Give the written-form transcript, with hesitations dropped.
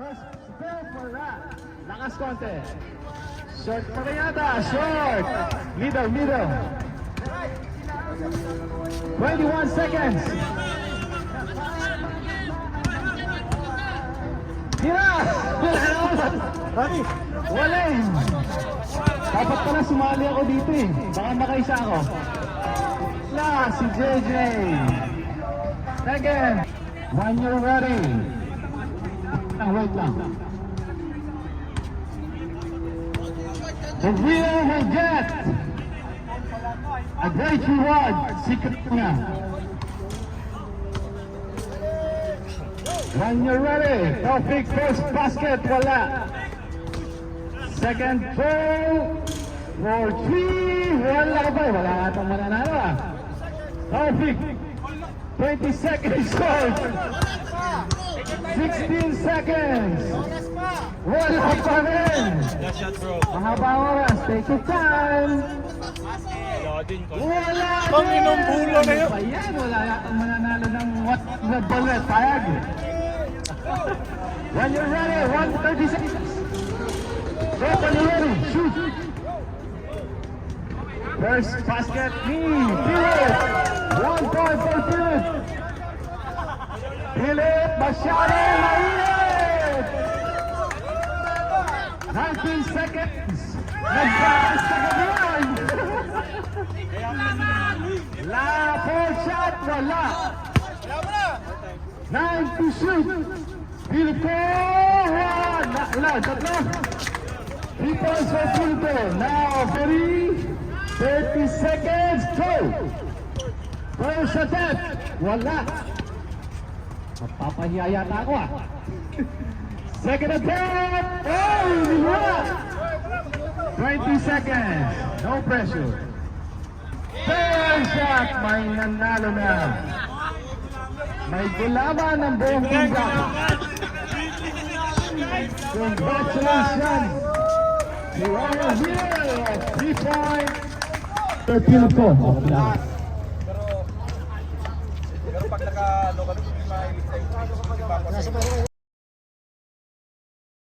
Still for that. Lakas konti. Short pa rin yata. Short. Middle. 21 seconds. Tira! Waling! Dapat pala sumali ako dito eh. Baka makaisa ako. Si JJ. Second. When you're ready. Wait lang. The winner will get a great reward. Secret niya. When you're ready. Taufik first basket. Wala. Second goal. For 3. Wala ba? Wala atang mananalo ah. Taufik. 20 seconds short. 16 seconds. Wala pa rin. Mahaba ang oras. Take your time. Wala din. Ayan, wala yatang mananalo ng what the bullet. Payag. When you're ready, 1:30 seconds. When you're ready, shoot. First basket, Philip. 1 point for Philip. Philip, masyado mainit. 19 seconds. Nagbakas sa gabihan. Four shot, wala. 9 to shoot. Philip ko. Wala, tatlo. 3 points for Philip. Now, 30 seconds, go! First attempt, wala. Mapapahiya yata ako ah. Second attempt, wala. 20 seconds, no pressure. Third shot, may nanalo na. May gulaman ng buong tinda. Congratulations! You are here at 3 points. Philip ko. Pero pag naka-ano ka, may